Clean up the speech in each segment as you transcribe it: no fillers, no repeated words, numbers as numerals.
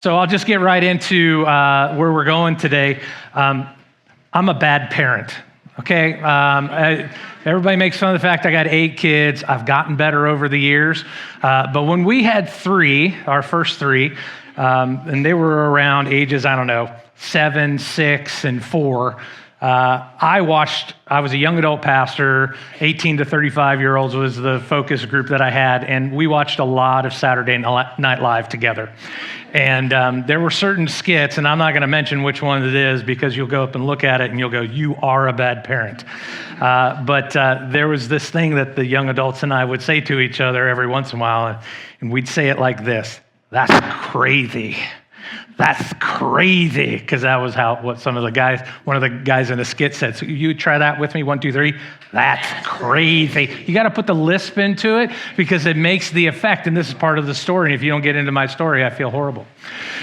So I'll just get right into where we're going today. I'm a bad parent, okay? Everybody makes fun of the fact I got 8 kids. I've gotten better over the years. But when we had 3, our first 3, and they were around ages, 7, 6, and 4, I was a young adult pastor, 18 to 35-year-olds was the focus group that I had, and we watched a lot of Saturday Night Live together. And there were certain skits, and I'm not going to mention which one it is because you'll go up and look at it and you'll go, you are a bad parent. But there was this thing that the young adults and I would say to each other every once in a while, and we'd say it like this: "That's crazy. That's crazy," because that was one of the guys in the skit said. So you try that with me, 1, 2, 3. That's crazy. You got to put the lisp into it because it makes the effect, and this is part of the story. If you don't get into my story, I feel horrible.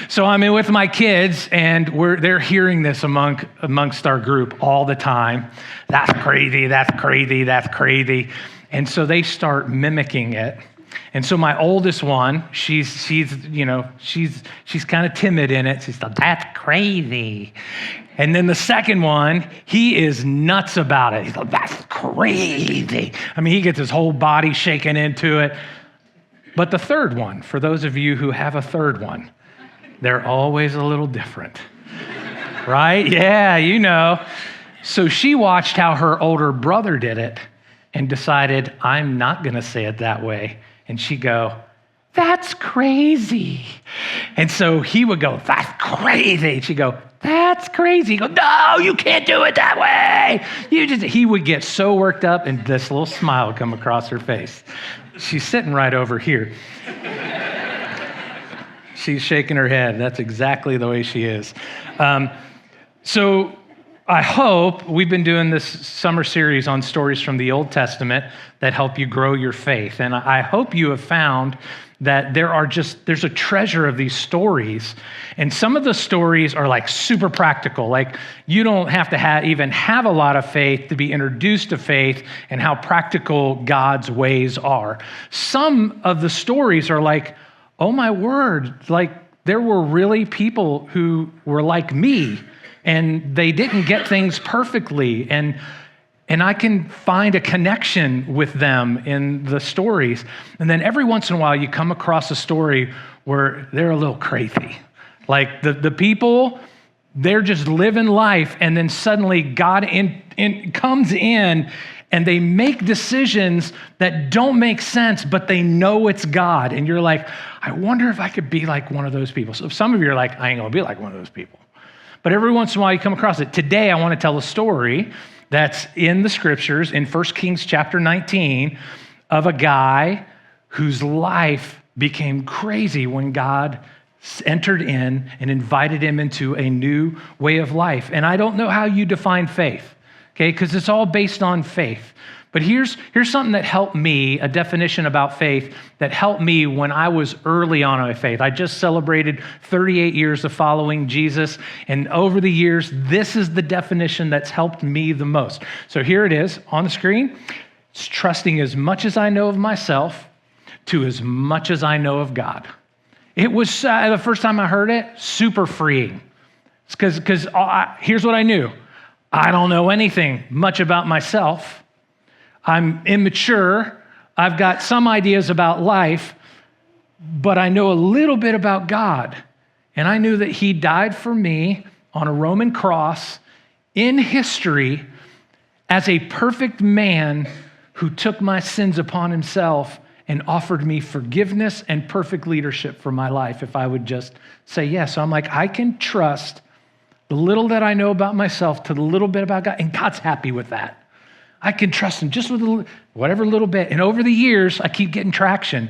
So I'm in with my kids, and they're hearing this amongst our group all the time. That's crazy. That's crazy. That's crazy. And so they start mimicking it. And so my oldest one, she's kind of timid in it. She's like, "That's crazy." And then the second one, he is nuts about it. He's like, "That's crazy." I mean, he gets his whole body shaking into it. But the third one, for those of you who have a third one, they're always a little different, right? Yeah, So she watched how her older brother did it and decided, I'm not going to say it that way. And she'd go, "That's crazy." And so he would go, "That's crazy." And she'd go, "That's crazy." He'd go, "No, you can't do it that way." He would get so worked up, and this little smile would come across her face. She's sitting right over here. She's shaking her head. That's exactly the way she is. So I hope we've been doing this summer series on stories from the Old Testament that help you grow your faith. And I hope you have found that there's a treasure of these stories. And some of the stories are like super practical. Like you don't have to even have a lot of faith to be introduced to faith and how practical God's ways are. Some of the stories are like, oh my word, like there were really people who were like me, and they didn't get things perfectly. And I can find a connection with them in the stories. And then every once in a while, you come across a story where they're a little crazy. Like the people, they're just living life, and then suddenly God comes in, and they make decisions that don't make sense, but they know it's God. And you're like, I wonder if I could be like one of those people. So some of you are like, I ain't gonna be like one of those people. But every once in a while you come across it. Today I want to tell a story that's in the scriptures in 1 Kings chapter 19 of a guy whose life became crazy when God entered in and invited him into a new way of life. And I don't know how you define faith, okay? Because it's all based on faith. But here's something that helped me, a definition about faith that helped me when I was early on in my faith. I just celebrated 38 years of following Jesus, and over the years, this is the definition that's helped me the most. So here it is on the screen. It's trusting as much as I know of myself to as much as I know of God. It was, the first time I heard it, super freeing. It's because here's what I knew. I don't know anything much about myself. I'm immature. I've got some ideas about life, but I know a little bit about God. And I knew that he died for me on a Roman cross in history as a perfect man who took my sins upon himself and offered me forgiveness and perfect leadership for my life if I would just say yes. So I'm like, I can trust the little that I know about myself to the little bit about God, and God's happy with that. I can trust him just with whatever little bit. And over the years, I keep getting traction.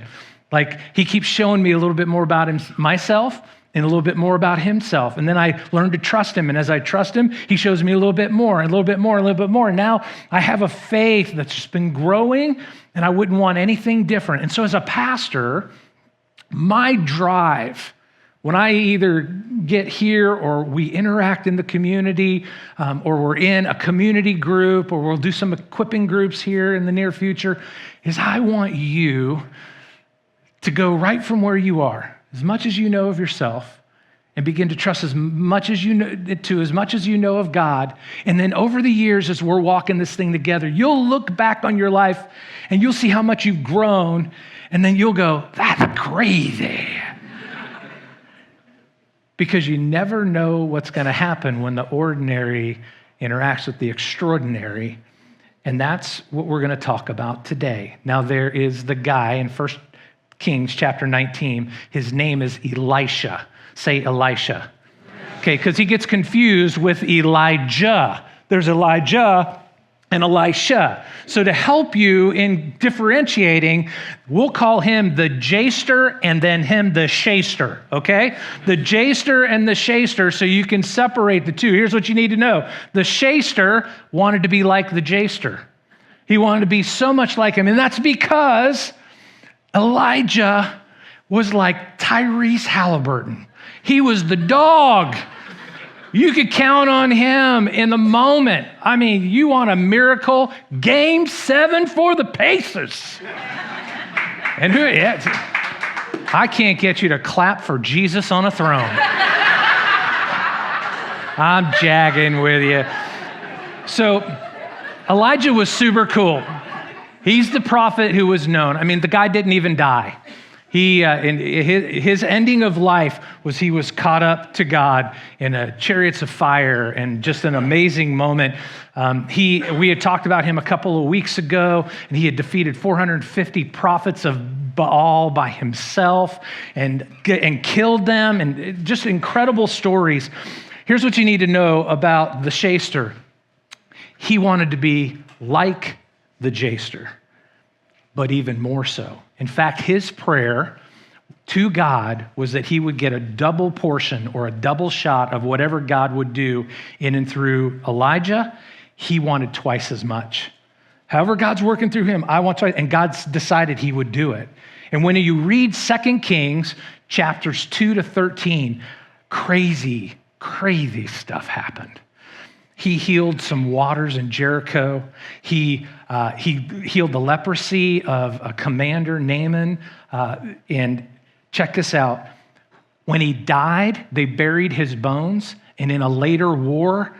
Like he keeps showing me a little bit more about myself and a little bit more about himself. And then I learned to trust him. And as I trust him, he shows me a little bit more, and a little bit more, and a little bit more. And now I have a faith that's just been growing, and I wouldn't want anything different. And so as a pastor, my drive, when I either get here or we interact in the community, or we're in a community group, or we'll do some equipping groups here in the near future, is I want you to go right from where you are, as much as you know of yourself, and begin to trust as much as you know of God. And then over the years, as we're walking this thing together, you'll look back on your life and you'll see how much you've grown. And then you'll go, that's crazy. Because you never know what's going to happen when the ordinary interacts with the extraordinary. And that's what we're going to talk about today. Now, there is the guy in 1 Kings chapter 19. His name is Elisha. Say Elisha. Okay, because he gets confused with Elijah. There's Elijah and Elisha. So to help you in differentiating, we'll call him the Jaster and then him the Shaster, okay? The Jaster and the Shaster, so you can separate the two. Here's what you need to know. The Shaster wanted to be like the Jaster. He wanted to be so much like him, and that's because Elijah was like Tyrese Halliburton. He was the dog. You could count on him in the moment. I mean, you want a miracle? Game 7 for the Pacers. And I can't get you to clap for Jesus on a throne. I'm jagging with you. So Elijah was super cool. He's the prophet who was known. I mean, the guy didn't even die. His ending of life was he was caught up to God in a chariots of fire, and just an amazing moment. We had talked about him a couple of weeks ago, and he had defeated 450 prophets of Baal by himself and killed them, and just incredible stories. Here's what you need to know about the Shaster. He wanted to be like the Jaster, but even more so. In fact, his prayer to God was that he would get a double portion or a double shot of whatever God would do in and through Elijah. He wanted twice as much. However God's working through him, I want twice, and God's decided he would do it. And when you read 2 Kings chapters 2 to 13, crazy stuff happened. He healed some waters in Jericho. He healed the leprosy of a commander, Naaman. And check this out. When he died, they buried his bones. And in a later war,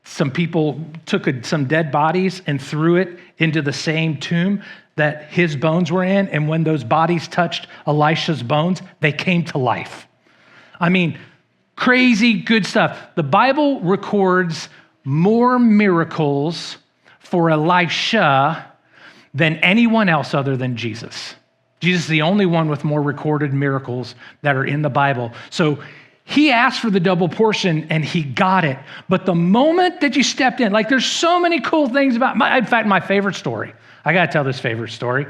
some people took some dead bodies and threw it into the same tomb that his bones were in. And when those bodies touched Elisha's bones, they came to life. I mean, crazy good stuff. The Bible records more miracles for Elisha than anyone else other than Jesus. Jesus is the only one with more recorded miracles that are in the Bible. So he asked for the double portion and he got it. But the moment that you stepped in, like there's so many cool things about, in fact, my favorite story, I got to tell this favorite story.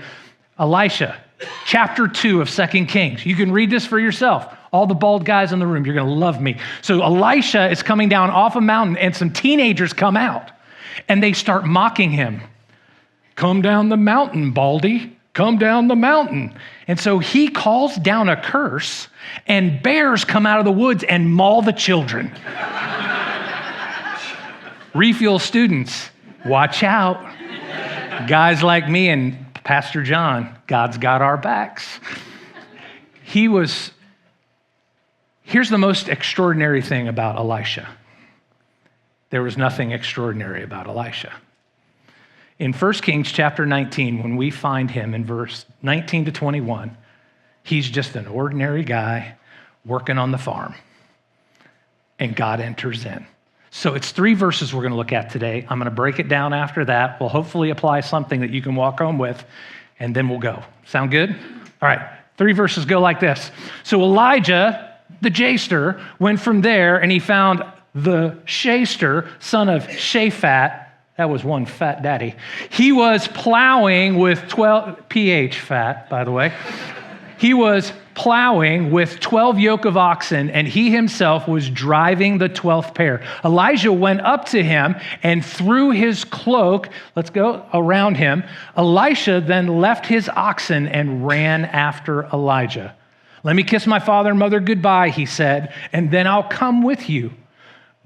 Elisha, chapter 2 of 2 Kings. You can read this for yourself. All the bald guys in the room, you're going to love me. So Elisha is coming down off a mountain, and some teenagers come out, and they start mocking him. Come down the mountain, Baldy. Come down the mountain. And so he calls down a curse, and bears come out of the woods and maul the children. Refuel students, watch out. Guys like me and Pastor John, God's got our backs. Here's the most extraordinary thing about Elisha. There was nothing extraordinary about Elisha. In 1 Kings chapter 19, when we find him in verse 19 to 21, he's just an ordinary guy working on the farm. And God enters in. So it's 3 verses we're going to look at today. I'm going to break it down after that. We'll hopefully apply something that you can walk home with, and then we'll go. Sound good? All right, 3 verses go like this. So Elijah, the Jaster, went from there and he found the Shaster, son of Shaphat. That was one fat daddy. He was plowing with 12, PH fat, by the way. He was plowing with 12 yoke of oxen, and he himself was driving the 12th pair. Elijah went up to him and threw his cloak, around him. Elisha then left his oxen and ran after Elijah. Let me kiss my father and mother goodbye, he said, and then I'll come with you.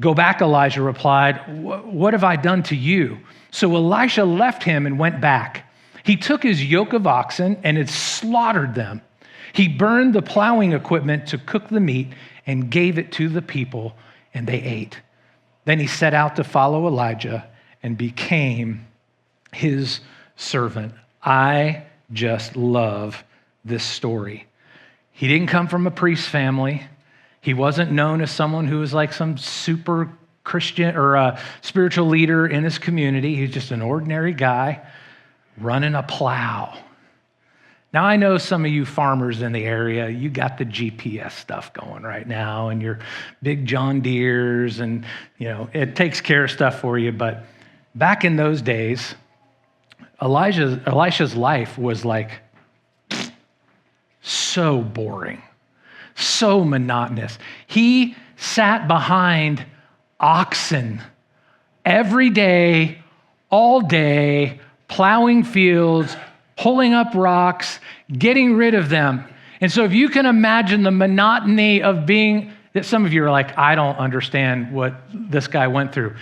Go back, Elijah replied. What have I done to you? So Elisha left him and went back. He took his yoke of oxen and had slaughtered them. He burned the plowing equipment to cook the meat, and gave it to the people, and they ate. Then he set out to follow Elijah and became his servant. I just love this story. He didn't come from a priest family. He wasn't known as someone who was like some super Christian or a spiritual leader in his community. He was just an ordinary guy running a plow. Now, I know some of you farmers in the area, you got the GPS stuff going right now and your big John Deeres and, it takes care of stuff for you. But back in those days, Elisha's life was like so boring, so monotonous. He sat behind oxen every day, all day, plowing fields, pulling up rocks, getting rid of them. And so if you can imagine the monotony of being, that some of you are like, I don't understand what this guy went through.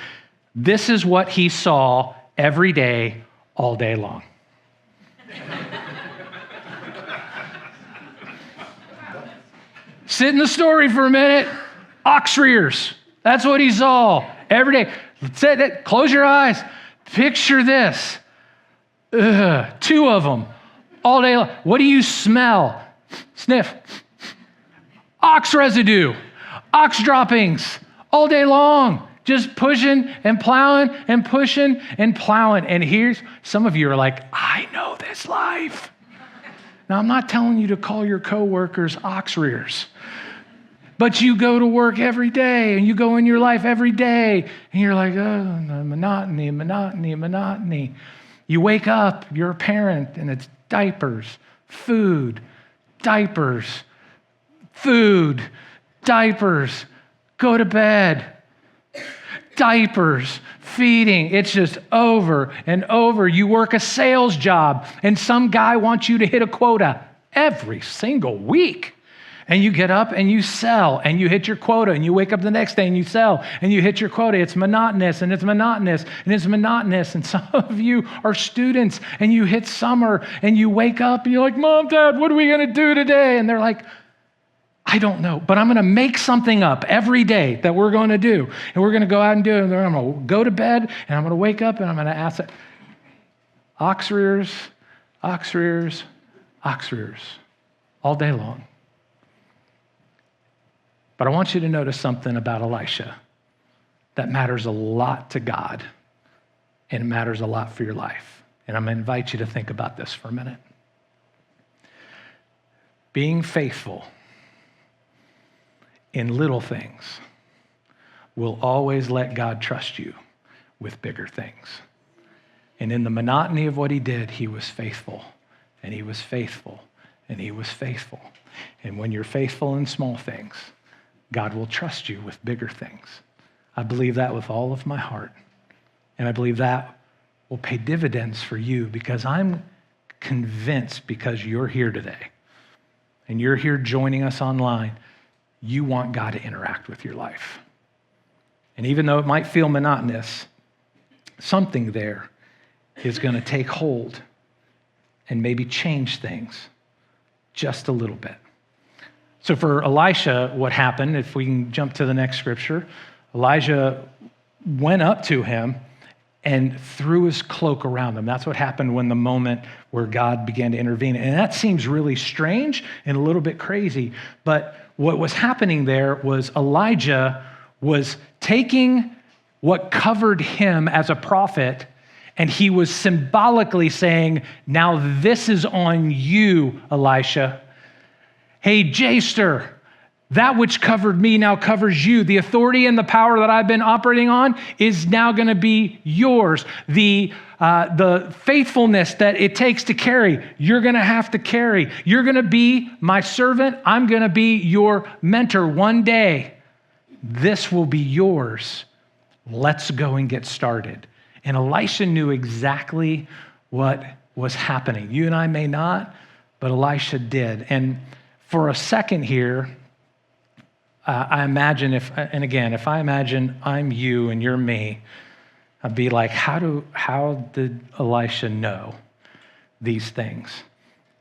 This is what he saw every day, all day long. Sit in the story for a minute. Ox rears. That's what he saw every day. Sit, close your eyes. Picture this. Two of them all day long. What do you smell? Sniff. Ox residue, ox droppings all day long. Just pushing and plowing and pushing and plowing. And here's, some of you are like, I know this life. Now, I'm not telling you to call your coworkers ox rears. But you go to work every day and you go in your life every day and you're like, oh, monotony, monotony, monotony. You wake up, you're a parent, and it's diapers, food, diapers, food, diapers, go to bed, diapers, feeding. It's just over and over. You work a sales job, and some guy wants you to hit a quota every single week. And you get up and you sell and you hit your quota and you wake up the next day and you sell and you hit your quota. It's monotonous and it's monotonous and it's monotonous. And some of you are students and you hit summer and you wake up and you're like, Mom, Dad, what are we going to do today? And they're like, I don't know, but I'm going to make something up every day that we're going to do. And we're going to go out and do it. And I'm going to go to bed and I'm going to wake up and I'm going to ask it. Ox rears, ox rears, ox rears all day long. But I want you to notice something about Elisha that matters a lot to God, and it matters a lot for your life. And I'm going to invite you to think about this for a minute. Being faithful in little things will always let God trust you with bigger things. And in the monotony of what he did, he was faithful, and he was faithful, and he was faithful. And when you're faithful in small things, God will trust you with bigger things. I believe that with all of my heart. And I believe that will pay dividends for you, because I'm convinced, because you're here today and you're here joining us online, you want God to interact with your life. And even though it might feel monotonous, something there is going to take hold and maybe change things just a little bit. So for Elisha, what happened, if we can jump to the next scripture, Elijah went up to him and threw his cloak around him. That's what happened when the moment where God began to intervene. And that seems really strange and a little bit crazy. But what was happening there was Elijah was taking what covered him as a prophet, and he was symbolically saying, now this is on you, Elisha. Hey, Jaster, that which covered me now covers you. The authority and the power that I've been operating on is now going to be yours. The faithfulness that it takes to carry, you're going to have to carry. You're going to be my servant. I'm going to be your mentor. One day, this will be yours. Let's go and get started. And Elisha knew exactly what was happening. You and I may not, but Elisha did. And for a second here, I imagine if I imagine I'm you and you're me, I'd be like, how did Elisha know these things?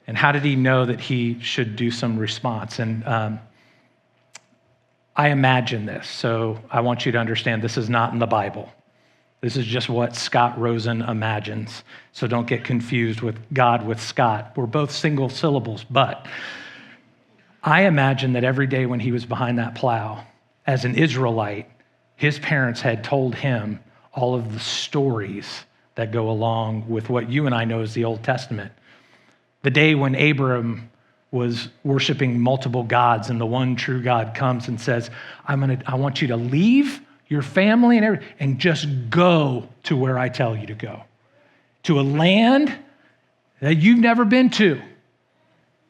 And how did he know that he should do some response? And I imagine this, so I want you to understand this is not in the Bible. This is just what Scott Rosen imagines. So don't get confused with God with Scott. We're both single syllables, but I imagine that every day when he was behind that plow, as an Israelite, his parents had told him all of the stories that go along with what you and I know as the Old Testament. The day when Abram was worshiping multiple gods and the one true God comes and says, I want you to leave your family and everything and just go to where I tell you to go, to a land that you've never been to.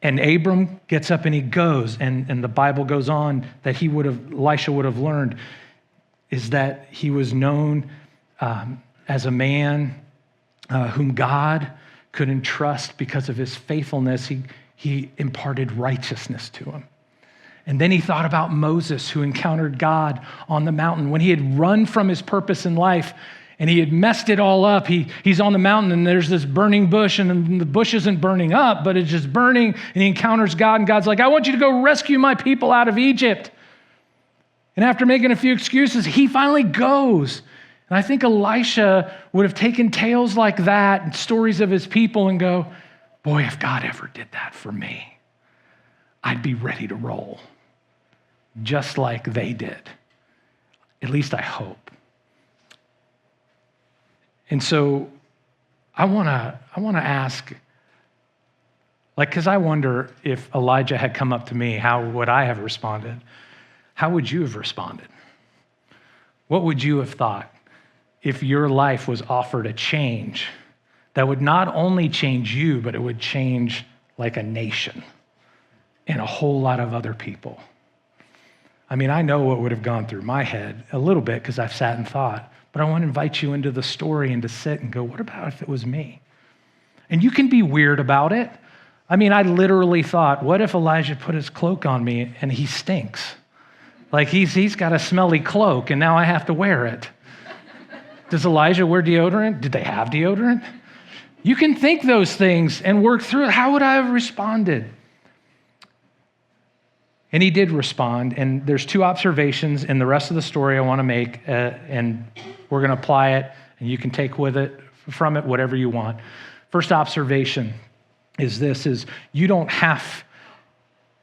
And Abram gets up and he goes, and the Bible goes on that Elisha would have learned is that he was known as a man whom God could entrust because of his faithfulness. He imparted righteousness to him. And then he thought about Moses, who encountered God on the mountain when he had run from his purpose in life and he had messed it all up. He's on the mountain and there's this burning bush, and the bush isn't burning up, but it's just burning, and he encounters God, and God's like, I want you to go rescue my people out of Egypt. And after making a few excuses, he finally goes. And I think Elisha would have taken tales like that and stories of his people and go, boy, if God ever did that for me, I'd be ready to roll, just like they did. At least I hope. And so I want to ask, because I wonder if Elijah had come up to me, how would I have responded? How would you have responded? What would you have thought if your life was offered a change that would not only change you, but it would change like a nation and a whole lot of other people? I mean, I know what would have gone through my head a little bit because I've sat and thought, but I want to invite you into the story and to sit and go, what about if it was me? And you can be weird about it. I mean, I literally thought, what if Elijah put his cloak on me and he stinks? Like he's got a smelly cloak and now I have to wear it. Does Elijah wear deodorant? Did they have deodorant? You can think those things and work through it. How would I have responded? And he did respond. And there's two observations in the rest of the story I want to make, and we're going to apply it, and you can take from it whatever you want. First observation is this: you don't have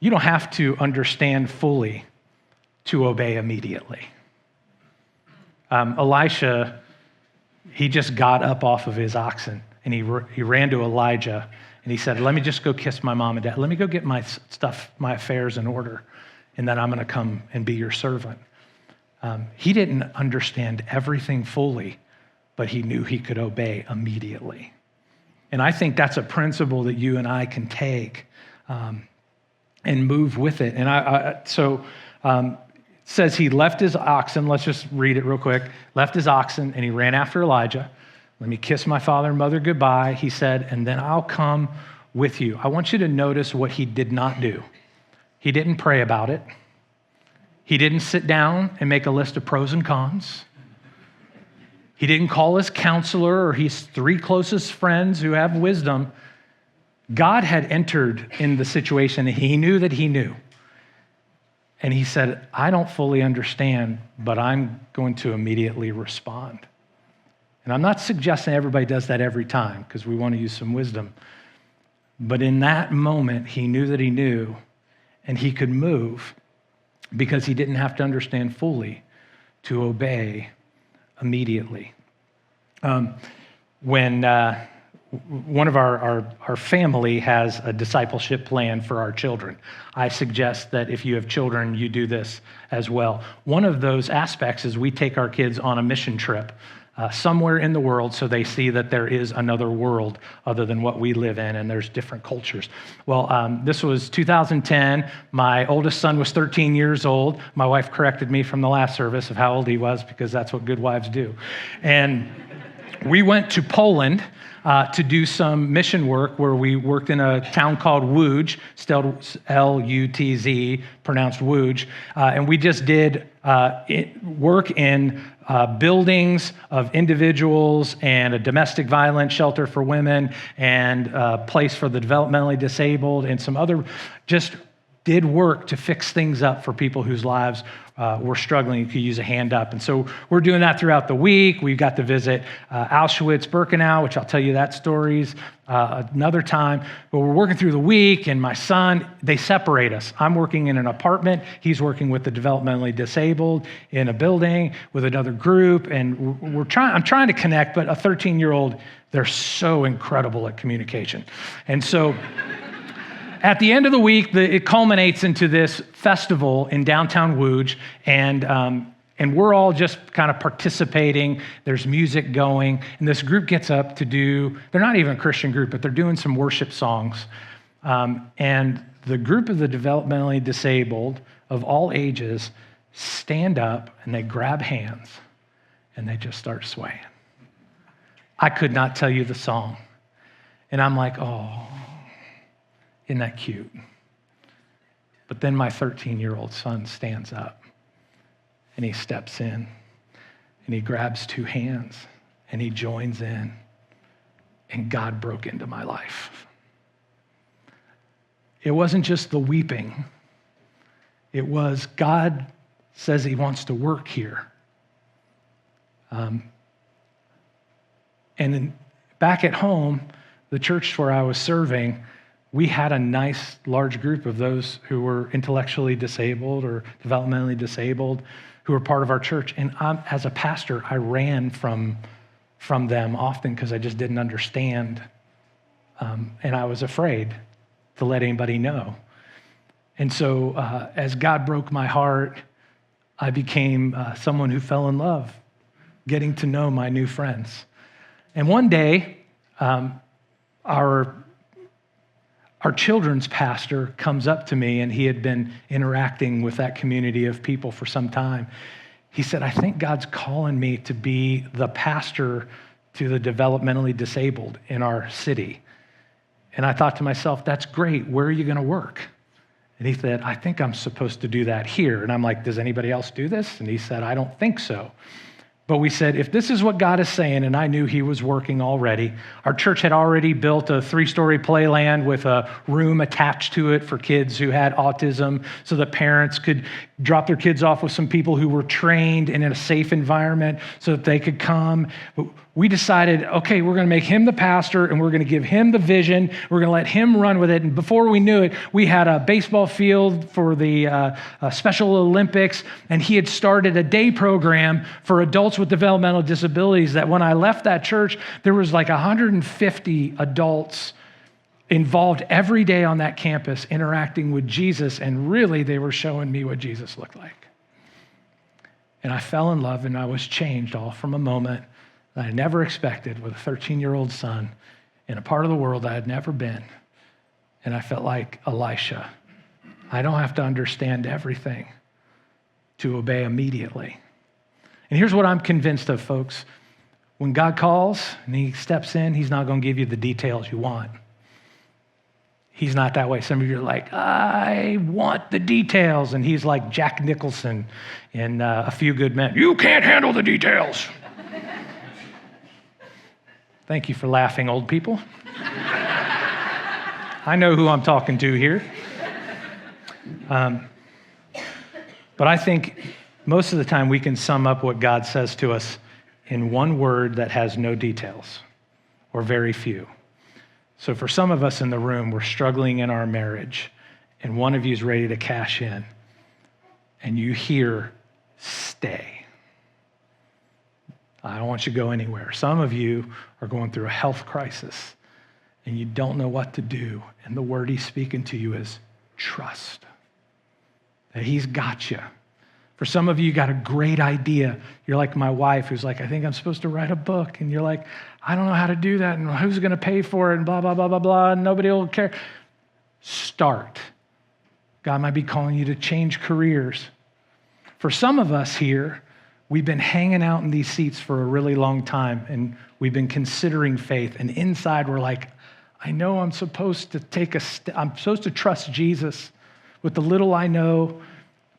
to understand fully to obey immediately. Elisha, he just got up off of his oxen and he ran to Elijah and he said, let me just go kiss my mom and dad. Let me go get my stuff, my affairs in order, and then I'm going to come and be your servant. He didn't understand everything fully, but he knew he could obey immediately. And I think that's a principle that you and I can take and move with it. And so it says he left his oxen. Let's just read it real quick. Left his oxen and he ran after Elijah. Let me kiss my father and mother goodbye, he said, and then I'll come with you. I want you to notice what he did not do. He didn't pray about it. He didn't sit down and make a list of pros and cons. He didn't call his counselor or his three closest friends who have wisdom. God had entered in the situation, and he knew that he knew. And he said, I don't fully understand, but I'm going to immediately respond. And I'm not suggesting everybody does that every time, because we want to use some wisdom. But in that moment, he knew that he knew, and he could move because he didn't have to understand fully to obey immediately. When one of our family has a discipleship plan for our children, I suggest that if you have children, you do this as well. One of those aspects is we take our kids on a mission trip somewhere in the world so they see that there is another world other than what we live in, and there's different cultures. Well, this was 2010. My oldest son was 13 years old. My wife corrected me from the last service of how old he was, because that's what good wives do. And we went to Poland to do some mission work where we worked in a town called Łódź, spelled L-U-T-Z, pronounced Łódź. And we just did work in buildings of individuals and a domestic violence shelter for women and a place for the developmentally disabled and some other just did work to fix things up for people whose lives were struggling. You could use a hand up. And so we're doing that throughout the week. We got to visit Auschwitz, Birkenau, which I'll tell you that stories another time. But we're working through the week, and my son, they separate us. I'm working in an apartment. He's working with the developmentally disabled in a building with another group. And I'm trying to connect, but a 13-year-old, they're so incredible at communication. And so at the end of the week, it culminates into this festival in downtown Łódź, and we're all just kind of participating. There's music going, and this group gets up to they're not even a Christian group, but they're doing some worship songs. And the group of the developmentally disabled of all ages stand up, and they grab hands, and they just start swaying. I could not tell you the song. And I'm like, oh, isn't that cute? But then my 13-year-old son stands up, and he steps in, and he grabs two hands, and he joins in, and God broke into my life. It wasn't just the weeping. It was God says he wants to work here. And then back at home, the church where I was serving, we had a nice large group of those who were intellectually disabled or developmentally disabled who were part of our church. And as a pastor, I ran from them often because I just didn't understand. And I was afraid to let anybody know. And so as God broke my heart, I became someone who fell in love, getting to know my new friends. And one day, our children's pastor comes up to me, and he had been interacting with that community of people for some time. He said, I think God's calling me to be the pastor to the developmentally disabled in our city. And I thought to myself, that's great. Where are you going to work? And he said, I think I'm supposed to do that here. And I'm like, does anybody else do this? And he said, I don't think so. But we said, if this is what God is saying, and I knew he was working already, our church had already built a 3-story playland with a room attached to it for kids who had autism so that parents could drop their kids off with some people who were trained and in a safe environment so that they could come. We decided, okay, we're going to make him the pastor, and we're going to give him the vision. We're going to let him run with it. And before we knew it, we had a baseball field for the Special Olympics, and he had started a day program for adults with developmental disabilities that when I left that church, there was like 150 adults involved every day on that campus interacting with Jesus, and really they were showing me what Jesus looked like. And I fell in love, and I was changed all from a moment that I never expected with a 13-year-old son in a part of the world I had never been. And I felt like Elisha. I don't have to understand everything to obey immediately. And here's what I'm convinced of, folks. When God calls and he steps in, he's not going to give you the details you want. He's not that way. Some of you are like, I want the details. And he's like Jack Nicholson in A Few Good Men. You can't handle the details. Thank you for laughing, old people. I know who I'm talking to here. But I think most of the time we can sum up what God says to us in one word that has no details or very few. So for some of us in the room, we're struggling in our marriage, and one of you is ready to cash in, and you hear, stay. I don't want you to go anywhere. Some of you are going through a health crisis, and you don't know what to do, and the word he's speaking to you is trust. That he's got you. For some of you, you got a great idea. You're like my wife, who's like, I think I'm supposed to write a book. And you're like, I don't know how to do that. And who's going to pay for it? And blah, blah, blah, blah, blah. And nobody will care. Start. God might be calling you to change careers. For some of us here, we've been hanging out in these seats for a really long time. And we've been considering faith. And inside, we're like, I know I'm supposed to take a step. I'm supposed to trust Jesus with the little I know,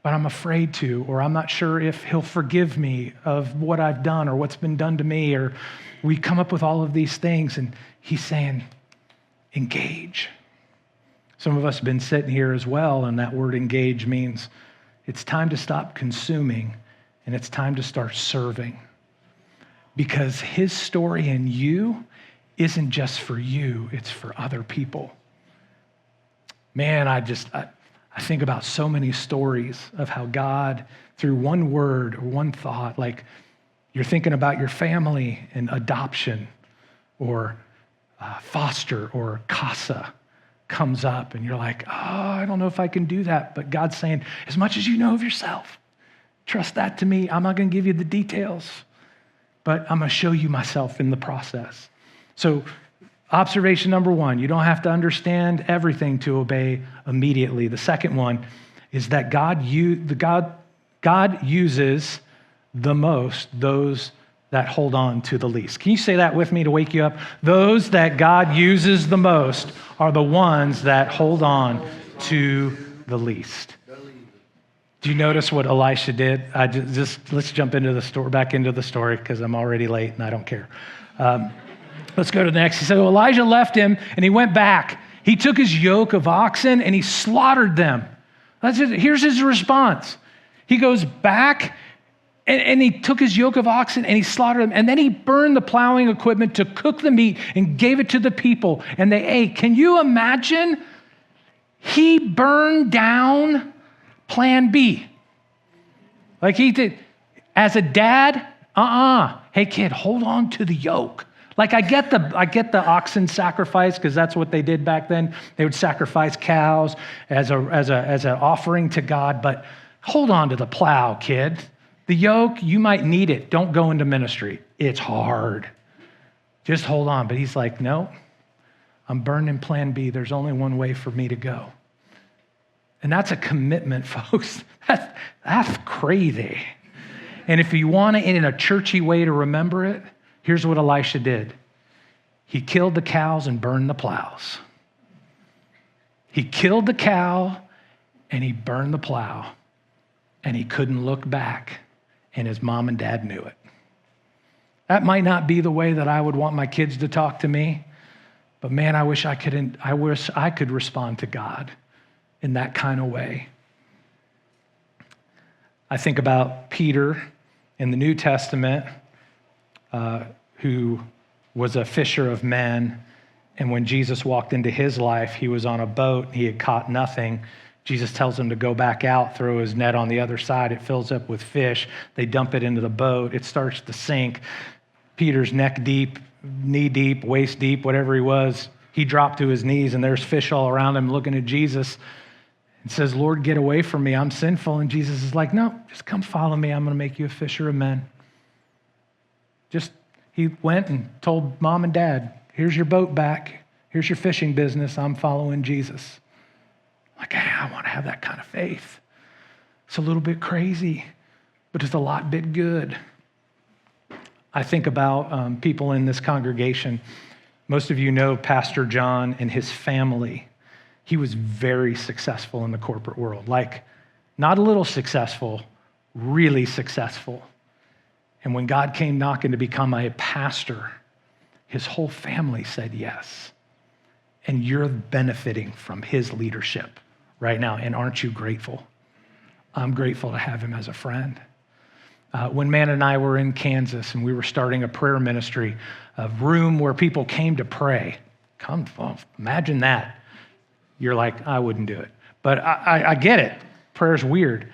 but I'm afraid to, or I'm not sure if he'll forgive me of what I've done or what's been done to me, or we come up with all of these things, and he's saying, engage. Some of us have been sitting here as well, and that word engage means it's time to stop consuming and it's time to start serving. Because his story in you isn't just for you, it's for other people. Man, I think about so many stories of how God, through one word or one thought, like you're thinking about your family and adoption or foster or casa comes up and you're like, oh, I don't know if I can do that. But God's saying, as much as you know of yourself, trust that to me. I'm not going to give you the details, but I'm going to show you myself in the process. So observation number one, you don't have to understand everything to obey immediately. The second one is that God uses the most those that hold on to the least. Can you say that with me to wake you up? Those that God uses the most are the ones that hold on to the least. Do you notice what Elisha did? Let's jump into the story, back into the story, because I'm already late and I don't care. Let's go to the next. He said, well, Elijah left him and he went back. He took his yoke of oxen and he slaughtered them. Here's his response. He goes back and he took his yoke of oxen and he slaughtered them. And then he burned the plowing equipment to cook the meat and gave it to the people. And they ate. Can you imagine? He burned down plan B. Like he did. As a dad, Hey kid, hold on to the yoke. Like I get the oxen sacrifice because that's what they did back then. They would sacrifice cows as an offering to God, but hold on to the plow, kid. The yoke, you might need it. Don't go into ministry. It's hard. Just hold on. But he's like, no, I'm burning plan B. There's only one way for me to go. And that's a commitment, folks. That's crazy. And if you want it in a churchy way to remember it, here's what Elisha did. He killed the cows and burned the plows. He killed the cow and he burned the plow. And he couldn't look back. And his mom and dad knew it. That might not be the way that I would want my kids to talk to me. But man, I wish I could respond to God in that kind of way. I think about Peter in the New Testament, who was a fisher of men. And when Jesus walked into his life, he was on a boat. He had caught nothing. Jesus tells him to go back out, throw his net on the other side. It fills up with fish. They dump it into the boat. It starts to sink. Peter's neck deep, knee deep, waist deep, whatever he was. He dropped to his knees, and there's fish all around him looking at Jesus. And says, Lord, get away from me. I'm sinful. And Jesus is like, no, just come follow me. I'm going to make you a fisher of men. He went and told mom and dad, here's your boat back. Here's your fishing business. I'm following Jesus. Like, hey, I want to have that kind of faith. It's a little bit crazy, but it's a lot bit good. I think about people in this congregation. Most of you know Pastor John and his family. He was very successful in the corporate world. Like, not a little successful, really successful. And when God came knocking to become a pastor, his whole family said yes. And you're benefiting from his leadership right now. And aren't you grateful? I'm grateful to have him as a friend. When Man and I were in Kansas and we were starting a prayer ministry, a room where people came to pray. Imagine that. You're like, I wouldn't do it. But I get it. Prayer's weird.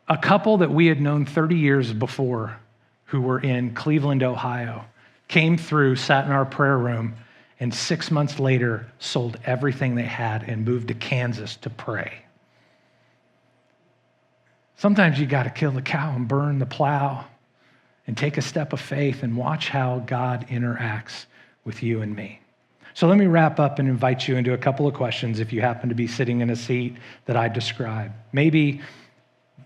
A couple that we had known 30 years before who were in Cleveland, Ohio, came through, sat in our prayer room, and 6 months later sold everything they had and moved to Kansas to pray. Sometimes you got to kill the cow and burn the plow and take a step of faith and watch how God interacts with you and me. So let me wrap up and invite you into a couple of questions if you happen to be sitting in a seat that I described. Maybe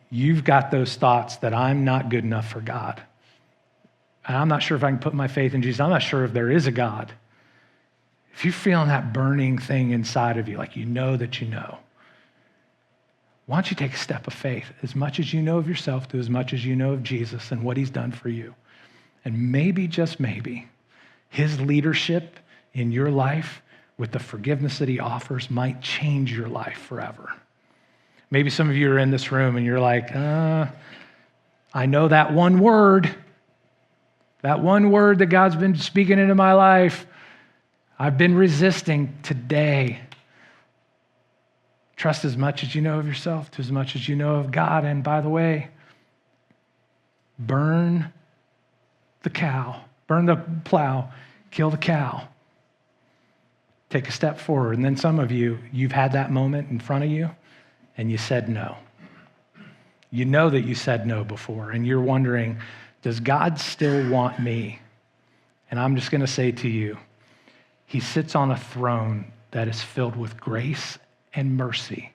you've got those thoughts that I'm not good enough for God. I'm not sure if I can put my faith in Jesus. I'm not sure if there is a God. If you're feeling that burning thing inside of you, like you know that you know, why don't you take a step of faith? As much as you know of yourself, to as much as you know of Jesus and what he's done for you. And maybe, just maybe, his leadership in your life with the forgiveness that he offers might change your life forever. Maybe some of you are in this room and you're like, I know that one word that God's been speaking into my life. I've been resisting today. Trust as much as you know of yourself to as much as you know of God. And by the way, burn the plow, kill the cow. Take a step forward. And then some of you, you've had that moment in front of you and you said no. You know that you said no before and you're wondering, does God still want me? And I'm just going to say to you, he sits on a throne that is filled with grace and mercy.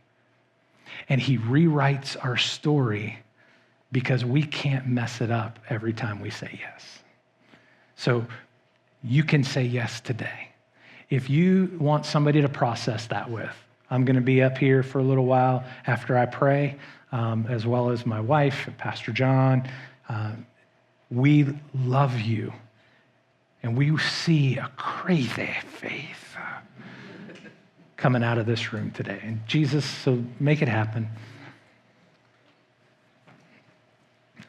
And he rewrites our story because we can't mess it up every time we say yes. So you can say yes today. If you want somebody to process that with, I'm going to be up here for a little while after I pray, as well as my wife, Pastor John. We love you, and we see a crazy faith coming out of this room today. And Jesus, so make it happen.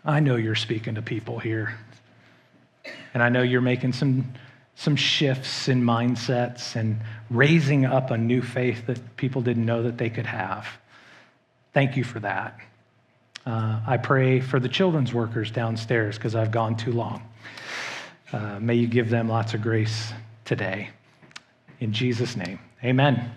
I know you're speaking to people here, and I know you're making some shifts in mindsets and raising up a new faith that people didn't know that they could have. Thank you for that. I pray for the children's workers downstairs because I've gone too long. May you give them lots of grace today. In Jesus' name, amen.